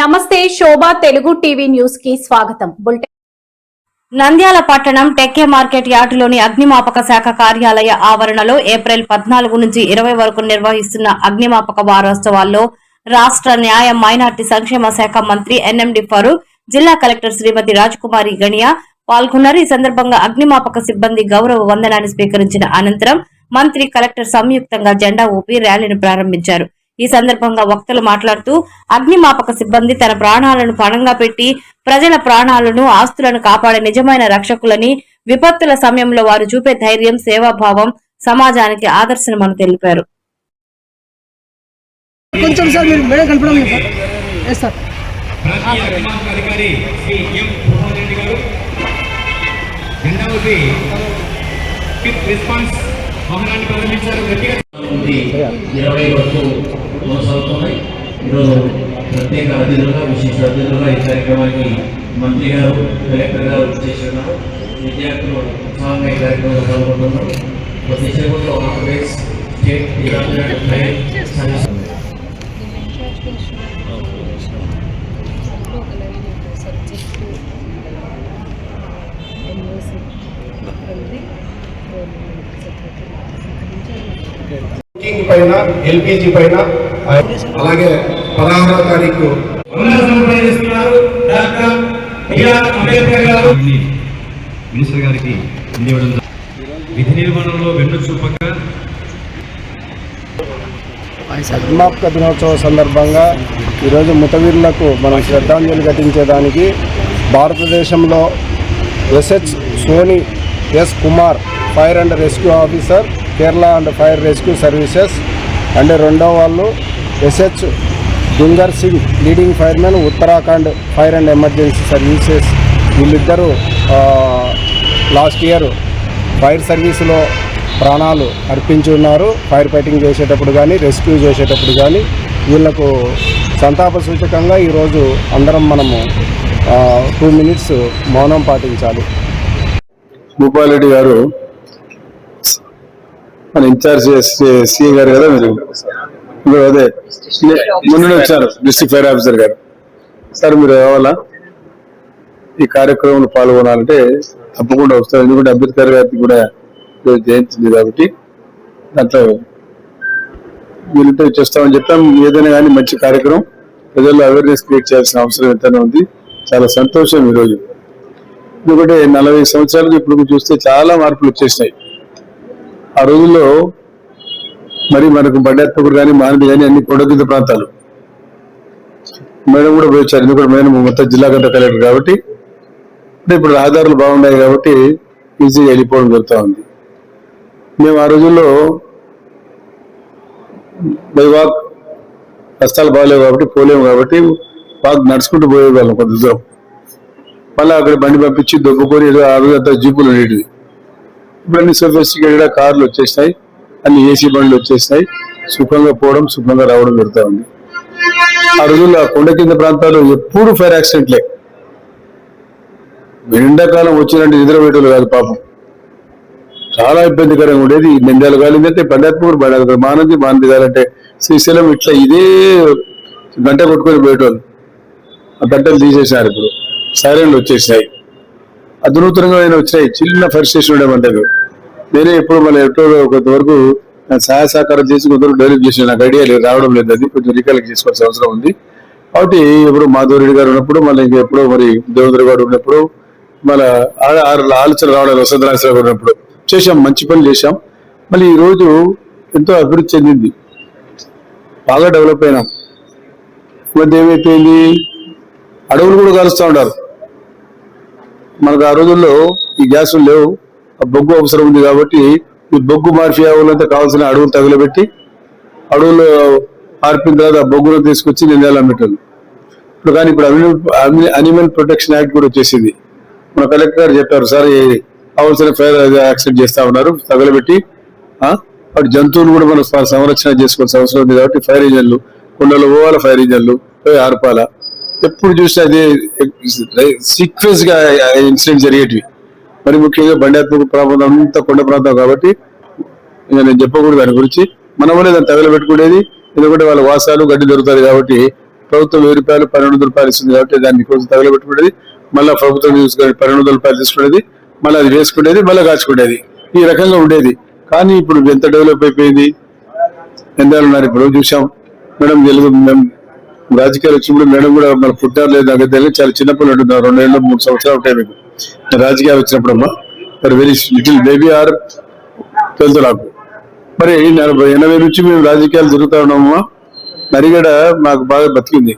నమస్తే శోభా Telugu TV news కి స్వాగతం. నంద్యాల పట్టణం టెక్కే మార్కెట్ యార్డులోని అగ్నిమాపక శాఖ కార్యాలయ ఆవరణలో ఏప్రిల్ 14 నుంచి 20 వరకు నిర్వహిస్తున్న అగ్నిమాపక వారోత్సవాల్లో రాష్ట్ర న్యాయ మైనార్టీ సంక్షేమ శాఖ మంత్రి ఎన్ఎండి ఫరూక్, జిల్లా కలెక్టర్ శ్రీమతి రాజకుమారి గణియా పాల్గొన్నారు. ఈ సందర్భంగా అగ్నిమాపక సిబ్బంది గౌరవ వందనాన్ని స్వీకరించిన అనంతరం మంత్రి, కలెక్టర్ సంయుక్తంగా జెండా ఊపి ర్యాలీని ప్రారంభించారు. ఈ సందర్భంగా వక్తలు మాట్లాడుతూ అగ్నిమాపక సిబ్బంది తన ప్రాణాలను పణంగా పెట్టి ప్రజల ప్రాణాలను, ఆస్తులను కాపాడే నిజమైన రక్షకులని, విపత్తుల సమయంలో వారు చూపే ధైర్యం, సేవాభావం సమాజానికి ఆదర్శనమని తెలిపారు. కొనసాగుతున్నాయి. ఈరోజు ప్రత్యేక అతిథులుగా, విశేష అతిథులుగా ఈ కార్యక్రమానికి మంత్రి గారు, కలెక్టర్ గారు చేస్తున్నారు. విద్యార్థులు ఉత్సాహంగా ఈ కార్యక్రమంలో పాల్గొంటున్నారు. ప్రతి సేవలో ఆంధ్రప్రదేశ్ స్టేట్ పైన, ఎల్పిజి పైన, అలాగే 16వ తారీఖు మినిస్టర్ గారికి విధి నిర్వహణలో వెన్నుచూపక అగ్నిమాపక దినోత్సవ సందర్భంగా ఈరోజు మృతవీరులకు మనం శ్రద్ధాంజలి ఘటించేదానికి భారతదేశంలో SH Soni S Kumar, fire and rescue officer, Kerala and fire rescue services, and రెండో వాళ్ళు SH Dungar Singh, leading firemen, Uttarakhand fire and emergency services. వీళ్ళిద్దరూ లాస్ట్ ఇయర్ ఫైర్ సర్వీసులో ప్రాణాలు అర్పించి ఉన్నారు. ఫైర్ ఫైటింగ్ చేసేటప్పుడు కానీ, రెస్క్యూ చేసేటప్పుడు కానీ. వీళ్లకు సంతాప సూచకంగా ఈరోజు అందరం మనము 2 minutes మౌనం పాటించాలి. భూపాలరెడ్డి గారు మన ఇన్ఛార్జ్ సీఏ గారు కదా, మీరు అదే ముందు వచ్చారు, డిస్ట్రిక్ట్ ఫైర్ ఆఫీసర్ గారు. సార్ మీరు రావాలా ఈ కార్యక్రమంలో పాల్గొనాలంటే తప్పకుండా వస్తారు. ఎందుకంటే అంబేద్కర్ గారికి కూడా జయంతి కాబట్టి దాంట్లో వీళ్ళతో చేస్తామని చెప్పాం. ఏదైనా కానీ మంచి కార్యక్రమం, ప్రజల్లో అవేర్నెస్ క్రియేట్ చేయాల్సిన అవసరం ఎంతైనా ఉంది. చాలా సంతోషం ఈరోజు. ఎందుకంటే 40 సంవత్సరాలకు ఇప్పుడు చూస్తే చాలా మార్పులు వచ్చేసినాయి. ఆ రోజుల్లో మరి మనకు బండాత్మకుడు కానీ, మానది కానీ అన్ని కొండకింద ప్రాంతాలు. మేడం కూడా పోయించారు, ఎందుకంటే మేడం మొత్తం జిల్లా గంట కలెక్టర్ కాబట్టి. ఇప్పుడు రహదారులు బాగున్నాయి కాబట్టి ఈజీగా వెళ్ళిపోవడం జరుగుతూ ఉంది. మేము ఆ రోజుల్లో బై వాక్, కష్టాలు బాగాలేవు కాబట్టి పోలేము కాబట్టి వాక్ నడుచుకుంటూ పోయేవాళ్ళం కొంత దూరం. మళ్ళీ అక్కడ బండి పంపించి దొబ్బుకొని ఏదో ఆ రోజు అంతా జీపులు ఉండేటివి. ఇప్పుడు అన్ని సోఫిస్టికేటెడ్ కార్లు వచ్చేసినాయి, అన్ని ఏసీ బండ్లు వచ్చేసినాయి. సుఖంగా పోవడం, సుఖంగా రావడం జరుగుతూ ఉంది. ఆ రోజుల్లో ఆ కొండ కింద ప్రాంతాలు ఎప్పుడు ఫైర్ యాక్సిడెంట్లే. ఎండాకాలం వచ్చినట్టు నిద్రపోయేటోళ్ళు కాదు పాపం. చాలా ఇబ్బందికరంగా ఉండేది. నంద్యాల కాలిందంటే బండాత్మూరు, బండాత్మూరు మానది కాలంటే శ్రీశైలం, ఇట్లా ఇదే గంట కొట్టుకొని పోయేటోళ్ళు. ఆ గంటలు తీసేసినారు. ఇప్పుడు సైరన్లు వచ్చేసినాయి, అధునూతనంగా వచ్చినాయి. చిన్న ఫైర్ స్టేషన్ ఉండే మన దగ్గర. నేనే ఎప్పుడు మళ్ళీ ఎప్పుడో కొంతవరకు సహాయ సహకారం చేసి కొంతవరకు డెవలప్ చేసిన, నాకు ఐడియా లేదు, రావడం లేదు. అది కొంచెం రికలెక్ట్ చేసుకోవాల్సిన అవసరం ఉంది. కాబట్టి ఎప్పుడు మాధవరెడ్డి గారు ఉన్నప్పుడు, మళ్ళీ ఇంకెప్పుడో మరి దేవేంద్ర గారు ఉన్నప్పుడు, మళ్ళీ ఆలోచన రావడం వసంతరాశ్వర గారు ఉన్నప్పుడు చేసాం, మంచి పనులు చేశాం. మళ్ళీ ఈ రోజు ఎంతో అభివృద్ధి చెందింది, బాగా డెవలప్ అయినాం. మధ్య ఏమైపోయింది, అడవులు కూడా కాలుస్తూ ఉంటారు. మనకు ఆ రోజుల్లో ఈ గ్యాసులు లేవు, ఆ బొగ్గు అవసరం ఉంది కాబట్టి ఈ బొగ్గు మాఫియా వాళ్ళంతా కావాల్సిన అడవులు తగులబెట్టి అడవులు ఆర్పిన తర్వాత ఆ బొగ్గును తీసుకొచ్చి నిందాలు అమ్మేటోళ్ళు. ఇప్పుడు కానీ ఇప్పుడు అనిమల్ ప్రొటెక్షన్ యాక్ట్ కూడా వచ్చేసింది. మన కలెక్టర్ గారు చెప్పారు, సార్ కావాల్సిన ఫైర్ యాక్సిడెంట్ చేస్తా ఉన్నారు తగలబెట్టి. అటు జంతువులు కూడా మనం సంరక్షణ చేసుకోవాల్సిన అవసరం ఉంది కాబట్టి ఫైర్ ఇంజన్లు, కొండలు పోవాల ఫైర్ ఇంజన్లు, ఆర్పాల. ఎప్పుడు చూసినా అదే సీక్వెన్స్ గా ఇన్సిడెంట్ జరిగేటివి. మరి ముఖ్యంగా బండాత్మక ప్రాంతం అంతా కొండ ప్రాంతం కాబట్టి ఇంకా నేను చెప్పకూడదు దాని గురించి. మన వల్లే దాన్ని తగలబెట్టుకునేది, ఎందుకంటే వాళ్ళ వాసాలు గడ్డి దొరుకుతుంది కాబట్టి ప్రభుత్వం 1000 రూపాయలు 1200 రూపాయలు ఇస్తుంది కాబట్టి దాన్ని కొంచెం తగలబెట్టుకునేది, మళ్ళీ ప్రభుత్వం తీసుకుని 1200 రూపాయలు తీసుకునేది, మళ్ళీ అది వేసుకునేది, మళ్ళీ కాచుకునేది, ఈ రకంగా ఉండేది. కానీ ఇప్పుడు ఎంత డెవలప్ అయిపోయింది, ఎందాలు ఉన్నారు. ఇప్పుడు చూసాం మేడం, మేము రాజకీయాలు వచ్చినప్పుడు మేడం కూడా మన పుట్టారు లేదు నాకు తెలియదు, చాలా చిన్నప్పుడు ఉంటున్నారు, 2 ఏళ్ళు 3 సంవత్సరాలు ఉంటాయి మీకు రాజకీయాలు వచ్చినప్పుడు అమ్మా. మరి వెరీ లిటిల్ బేబీ ఆర్ తెలుసు నాకు. మరి 80 నుంచి మేము రాజకీయాలు తిరుగుతా ఉన్నామమ్మా. నరిగడ మాకు బాగా బతికింది.